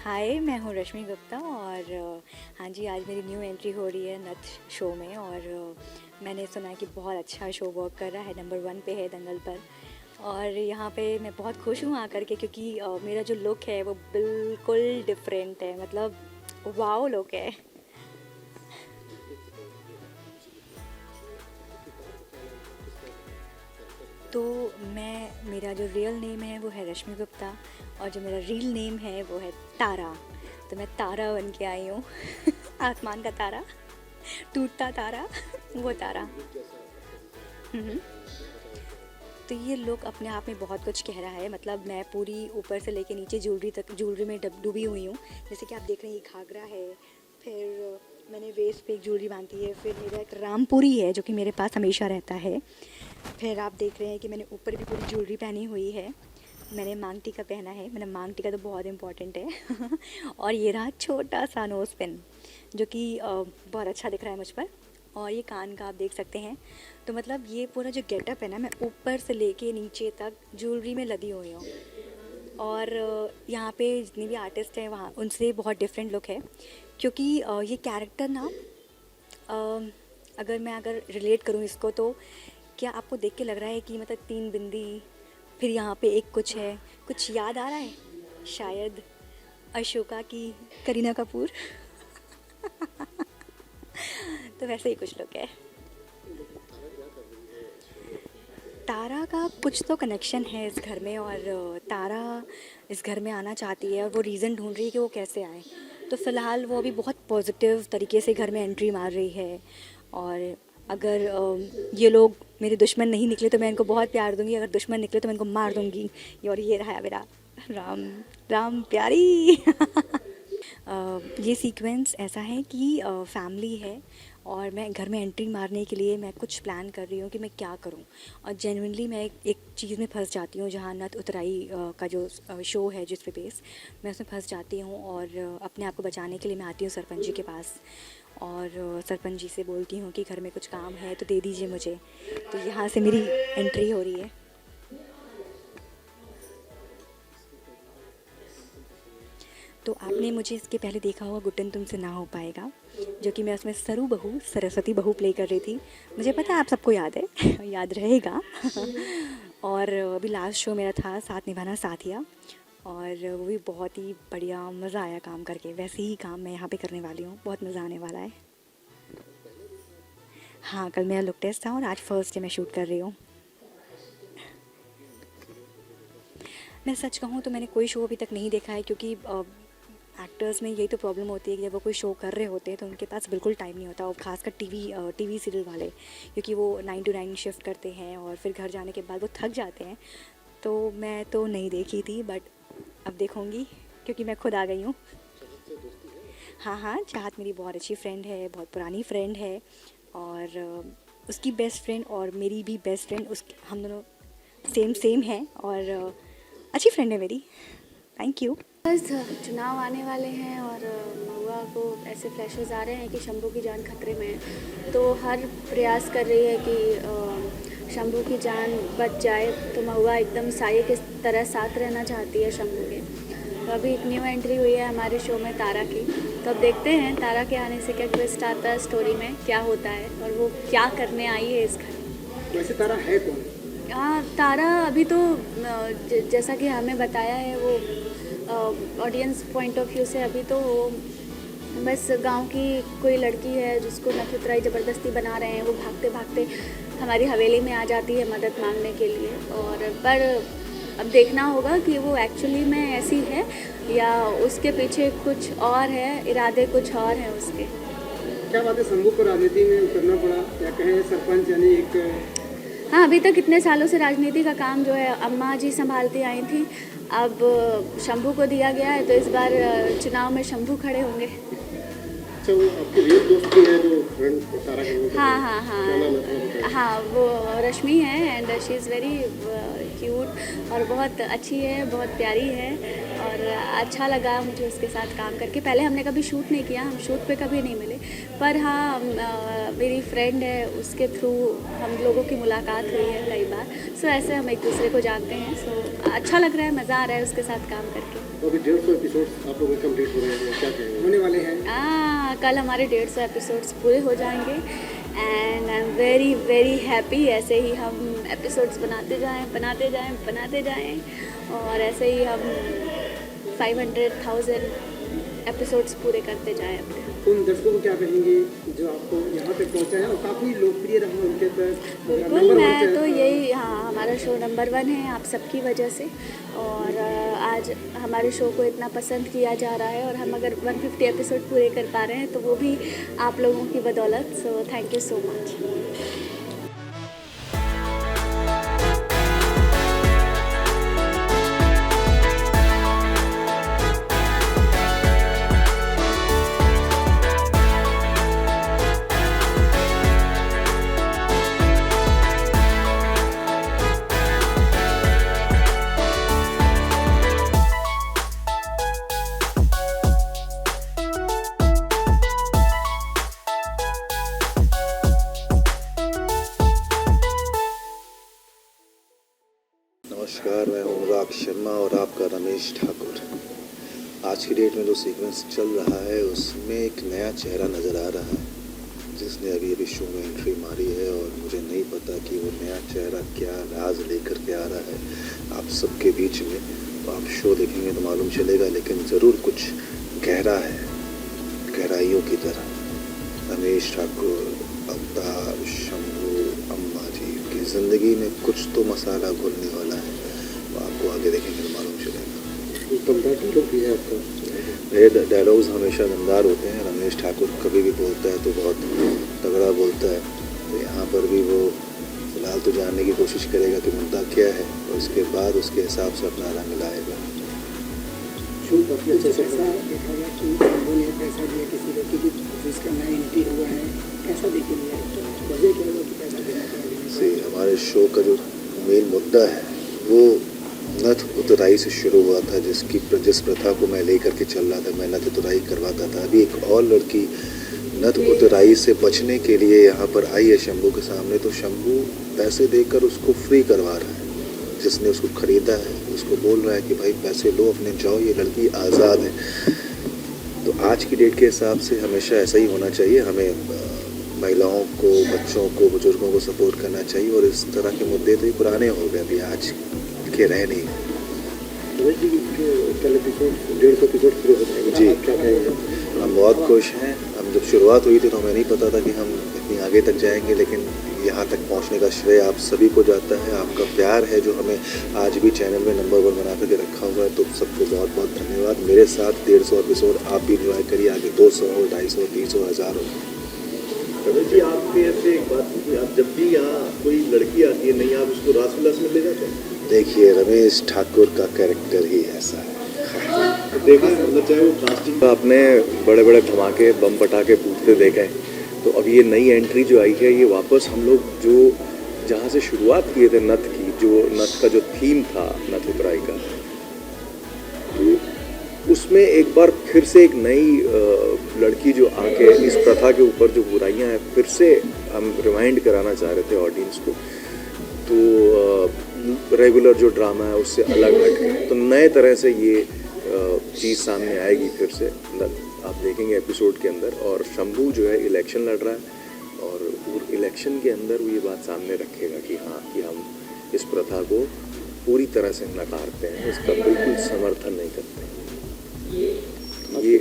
हाय, मैं हूँ रश्मि गुप्ता और हाँ जी, आज मेरी न्यू एंट्री हो रही है नथ शो में। और मैंने सुना है कि बहुत अच्छा शो वर्क कर रहा है, नंबर 1 पे है दंगल पर। और यहाँ पे मैं बहुत खुश हूँ आकर के, क्योंकि मेरा जो लुक है वो बिल्कुल डिफरेंट है, मतलब वाओ लुक है। तो मेरा जो रियल नेम है वो है रश्मि गुप्ता, और जो मेरा रियल नेम है वो है तारा। तो मैं तारा बन के आई हूँ आसमान का तारा, टूटता तारा वो तारा। तो ये लुक अपने आप में बहुत कुछ कह रहा है, मतलब मैं पूरी ऊपर से लेके नीचे ज्वेलरी में डूबी हुई हूँ। जैसे कि आप देख रहे हैं, ये घाघरा है, फिर मैंने वेस्ट पे एक ज्वेलरी बांधी है, फिर मेरा एक रामपुरी है जो कि मेरे पास हमेशा रहता है। फिर आप देख रहे हैं कि मैंने ऊपर भी पूरी ज्वेलरी पहनी हुई है, मैंने मांग टीका पहना है। मैंने मांग टीका तो बहुत इम्पॉर्टेंट है और ये रहा छोटा सा नोज़ पिन जो कि बहुत अच्छा दिख रहा है मुझ पर, और ये कान का आप देख सकते हैं। तो मतलब ये पूरा जो गेटअप है ना, मैं ऊपर से लेके नीचे तक ज्वेलरी में लगी हुई हूँ। और यहाँ पे जितने भी आर्टिस्ट हैं वहाँ उनसे बहुत डिफरेंट लुक है, क्योंकि ये कैरेक्टर ना, अगर रिलेट करूँ इसको, तो क्या आपको देख के लग रहा है कि मतलब 3 बिंदी, फिर यहाँ पे एक कुछ है, कुछ याद आ रहा है शायद अशोका की करीना कपूर तो वैसे ही कुछ लुक है। तारा का कुछ तो कनेक्शन है इस घर में, और तारा इस घर में आना चाहती है और वो रीज़न ढूंढ रही है कि वो कैसे आए। तो फ़िलहाल वो अभी बहुत पॉजिटिव तरीके से घर में एंट्री मार रही है। और अगर ये लोग मेरे दुश्मन नहीं निकले तो मैं इनको बहुत प्यार दूंगी, अगर दुश्मन निकले तो मैं इनको मार दूंगी। और ये रहा मेरा राम राम प्यारी। ये सीक्वेंस ऐसा है कि फैमिली है और मैं घर में एंट्री मारने के लिए मैं कुछ प्लान कर रही हूँ कि मैं क्या करूँ। और जेन्युइनली मैं एक चीज़ में फंस जाती हूँ, जहाँ नथ उतराई का जो शो है जिस पे बेस, मैं उसमें फंस जाती हूँ। और अपने आप को बचाने के लिए मैं आती हूँ सरपंच जी के पास, और सरपंच जी से बोलती हूँ कि घर में कुछ काम है तो दे दीजिए मुझे। तो यहाँ से मेरी एंट्री हो रही है। तो आपने मुझे इसके पहले देखा होगा गुड्डन तुमसे ना हो पाएगा, जो कि मैं उसमें सरू बहू सरस्वती बहू प्ले कर रही थी। मुझे पता है आप सबको याद है। याद रहेगा। और अभी लास्ट शो मेरा था साथ निभाना साथिया, और वो भी बहुत ही बढ़िया, मज़ा आया काम करके। वैसे ही काम मैं यहाँ पे करने वाली हूँ, बहुत मज़ा आने वाला है। हाँ, कल मेरा लुक टेस्ट था और आज फर्स्ट डे मैं शूट कर रही हूँ। मैं सच कहूँ तो मैंने कोई शो अभी तक नहीं देखा है, क्योंकि एक्टर्स में यही तो प्रॉब्लम होती है कि जब वो कोई शो कर रहे होते हैं तो उनके पास बिल्कुल टाइम नहीं होता। और खासकर टीवी सीरियल वाले, क्योंकि वो 9 to 9 शिफ्ट करते हैं और फिर घर जाने के बाद वो थक जाते हैं। तो मैं तो नहीं देखी थी, बट अब देखूँगी क्योंकि मैं खुद आ गई हूँ। हाँ हाँ, चाहत मेरी बहुत अच्छी फ्रेंड है, बहुत पुरानी फ्रेंड है। और उसकी बेस्ट फ्रेंड और मेरी भी बेस्ट फ्रेंड, हम दोनों सेम हैं, और अच्छी फ्रेंड है मेरी। Thank you. बस चुनाव आने वाले हैं और महुआ को ऐसे फ्लैशेस आ रहे हैं कि शंभू की जान खतरे में है। तो हर प्रयास कर रही है कि शंभू की जान बच जाए। तो महुआ एकदम साये की तरह साथ रहना चाहती है शंभू के। तो अभी एक न्यू एंट्री हुई है हमारे शो में तारा की। तो अब देखते हैं तारा के आने से क्या ट्विस्ट आता है, स्टोरी में क्या होता है और वो क्या करने आई है इस घर। वैसे तारा है कौन? हाँ, तारा अभी तो जैसा कि हमें बताया है, वो ऑडियंस पॉइंट ऑफ व्यू से अभी तो वो बस गांव की कोई लड़की है जिसको नथ उतराई ज़बरदस्ती बना रहे हैं। वो भागते भागते हमारी हवेली में आ जाती है मदद मांगने के लिए। और पर अब देखना होगा कि वो एक्चुअली में ऐसी है या उसके पीछे कुछ और है, इरादे कुछ और हैं उसके। क्या बात है, शंभू को राजनीति में उतरना पड़ा, क्या कहें सरपंच यानी एक। हाँ, अभी तक इतने सालों से राजनीति का काम जो है अम्मा जी संभालती आई थी, अब शंभू को दिया गया है। तो इस बार चुनाव में शंभू खड़े होंगे। अच्छा, वो आपकी रियल दोस्त भी है जो फ्रेंड तारा के? हाँ हाँ हाँ हाँ, वो रश्मि है and she is very cute और बहुत अच्छी है, बहुत प्यारी है। और अच्छा लगा मुझे उसके साथ काम करके। पहले हमने कभी शूट नहीं किया, हम शूट पे कभी नहीं मिले, पर हाँ मेरी फ्रेंड है, उसके थ्रू हम लोगों की मुलाकात हुई है कई बार। सो ऐसे हम एक दूसरे को जानते हैं। सो अच्छा लग रहा है, मज़ा आ रहा है उसके साथ काम करके। तो अभी 150 एपिसोड आप लोगों के कंप्लीट हो रहे हैं, क्या कहेंगे होने वाले हैं? कल हमारे 150 एपिसोड्स पूरे हो जाएंगे and I am very very happy. ऐसे ही हम एपिसोड्स बनाते जाएं और ऐसे ही हम 500,000 एपिसोड्स पूरे करते जाएं अपने। उन दर्शकों को क्या कहेंगे जो आपको यहाँ तक पहुँचा है और काफ़ी लोकप्रिय रहा उनके तक? बिल्कुल, मैं तो यही, हाँ, हमारा शो नंबर 1 है आप सबकी वजह से। और आज हमारे शो को इतना पसंद किया जा रहा है और हम अगर 150 एपिसोड पूरे कर पा रहे हैं तो वो भी आप लोगों की बदौलत। So thank you so much. नमस्कार, मैं हूँ अनुराग शर्मा और आपका रमेश ठाकुर। आज की डेट में जो सीक्वेंस चल रहा है उसमें एक नया चेहरा नज़र आ रहा है जिसने अभी शो में एंट्री मारी है, और मुझे नहीं पता कि वो नया चेहरा क्या राज लेकर के आ रहा है आप सबके बीच में। तो आप शो देखेंगे तो मालूम चलेगा, लेकिन ज़रूर कुछ गहरा है, गहराइयों की तरह। रमेश ठाकुर, अवतार, शंभू, अम्मा जी की ज़िंदगी में कुछ तो मसाला घुलने वाला है, वो आपको आगे देखेंगे तो मालूम चलेगा। दमदार डायलॉग भी है आपका। मेरे डायलॉग्स हमेशा दमदार होते हैं। रमेश ठाकुर कभी भी बोलता है तो बहुत तगड़ा बोलता है, तो यहाँ पर भी वो फिलहाल तो जानने की कोशिश करेगा कि मुद्दा क्या है और उसके बाद उसके हिसाब से अपना रंग लाएगा। शो काफ़ी अच्छे से ऐसा देखा गया कि शंभू ने पैसा दिया किसी लड़की की जिसका नया एंट्री हुआ है, कैसा देखे लिया वजह क्या हुआ कि पैसा देना पड़ा? से हमारे शो का जो मेन मुद्दा है वो नथ उतराई से शुरू हुआ था, जिस प्रथा को मैं लेकर के चल रहा था। मैं नथ उतराई करवाता था। अभी एक और लड़की नथ उतराई से बचने के लिए यहाँ पर आई है शंभू के सामने, तो शंभू पैसे देकर उसको फ्री करवा रहा है। जिसने उसको ख़रीदा है उसको बोल रहा है कि भाई पैसे लो, अपने जाओ, ये लड़की आज़ाद है। तो आज की डेट के हिसाब से हमेशा ऐसा ही होना चाहिए। हमें महिलाओं को, बच्चों को, बुजुर्गों को सपोर्ट करना चाहिए। और इस तरह के मुद्दे तो पुराने हो गए, अभी आज के रहे नहीं। कल एपिसोड 150 एपिसोड शुरू हो जाएगा जी, क्या कहेंगे? हम बहुत खुश हैं। हम जब शुरुआत हुई थी तो हमें नहीं पता था कि हम इतनी आगे तक जाएंगे, लेकिन यहाँ तक पहुँचने का श्रेय आप सभी को जाता है। आपका प्यार है जो हमें आज भी चैनल में नंबर 1 बना करके रखा हुआ है, तो सबको बहुत बहुत धन्यवाद। मेरे साथ 150 एपिसोड आप भी इंजॉय करिए। आगे 200 हो, 250, 300, 1000 हो। रमेश जी, आपके ऐसे एक बात कि आप जब भी यहाँ कोई लड़की आती है नहीं, आप उसको रासविलास में ले जाते हैं? देखिए, रमेश ठाकुर का कैरेक्टर ही ऐसा है। तो देखा मतलब चाहे वो कास्टिंग आपने बड़े बड़े धमाके, बम पटाखे फूटते देखे हैं, तो अब ये नई एंट्री जो आई है, ये वापस हम लोग जो जहाँ से शुरुआत किए थे नथ की, जो नथ का जो थीम था नथ उतराई का, तो उसमें एक बार फिर से एक नई लड़की जो आके इस प्रथा के ऊपर जो बुराइयां हैं फिर से हम रिमाइंड कराना चाह रहे थे ऑडियंस को। तो रेगुलर जो ड्रामा है उससे अलग हट के तो नए तरह से ये चीज़ सामने आएगी फिर से। आप देखेंगे एपिसोड के अंदर। और शंभू जो है इलेक्शन लड़ रहा है और इलेक्शन के अंदर वो ये बात सामने रखेगा कि हाँ, कि हम इस प्रथा को पूरी तरह से नकारते हैं, इसका बिल्कुल समर्थन नहीं करते। ये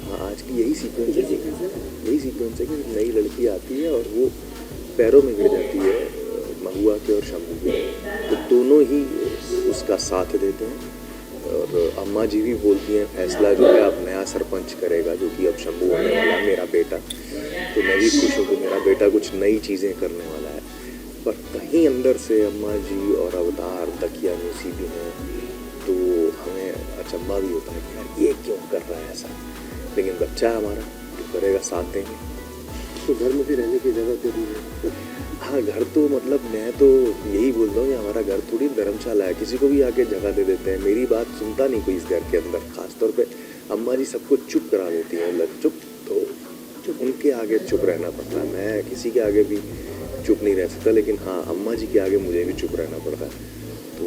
हाँ, आज की यही सीक्वेंस है कि नई लड़की आती है और वो पैरों में गिर जाती है महुआ के और शंभू के, तो दोनों ही उसका साथ देते हैं। और अम्मा जी भी बोलती हैं फैसला जो है अब नया सरपंच करेगा, जो कि अब शंभू होने वाला है, मेरा बेटा। तो मैं भी खुश हूँ कि मेरा बेटा कुछ नई चीज़ें करने वाला है। पर कहीं अंदर से अम्मा जी और अवतार दकियानूसी भी हैं, तो हमें अचंभा भी होता है कि यार ये क्यों कर रहा है ऐसा। लेकिन बच्चा है हमारा, तो करेगा, साथ देंगे। तो घर में भी रहने की जगह जरूरी है। हाँ, घर तो मतलब मैं तो यही बोलता हूँ कि हमारा घर थोड़ी धर्मशाला है, किसी को भी आके जगह दे देते हैं। मेरी बात सुनता नहीं कोई इस घर के अंदर। खासतौर पे अम्मा जी सबको चुप करा देती हैं, चुप, तो चुप, उनके आगे चुप रहना पड़ता है। मैं किसी के आगे भी चुप नहीं रह सकता, लेकिन हाँ, अम्मा जी के आगे मुझे भी चुप रहना पड़ता है। तो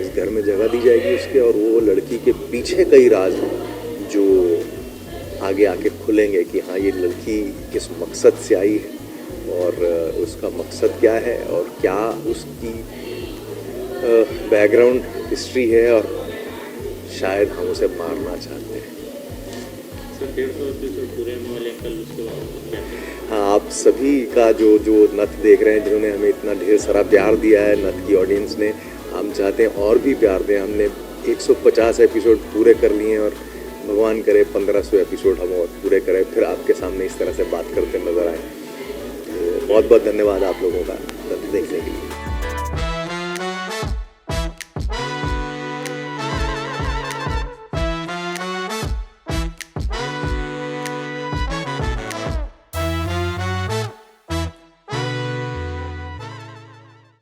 इस घर में जगह दी जाएगी उसके, और वो लड़की के पीछे कई राज हैं जो आगे आके खुलेंगे कि हाँ, ये लड़की किस मकसद से आई है और उसका मकसद क्या है और क्या उसकी बैकग्राउंड हिस्ट्री है, और शायद हम उसे मारना चाहते हैं। हाँ, आप सभी का जो नथ देख रहे हैं, जिन्होंने हमें इतना ढेर सारा प्यार दिया है, नथ की ऑडियंस ने, हम चाहते हैं और भी प्यार दें। हमने 150 एपिसोड पूरे कर लिए हैं और भगवान करे 1500 एपिसोड हम और पूरे करें, फिर आपके सामने इस तरह से बात करते नजर आए। तो बहुत बहुत धन्यवाद आप लोगों का देखने के लिए।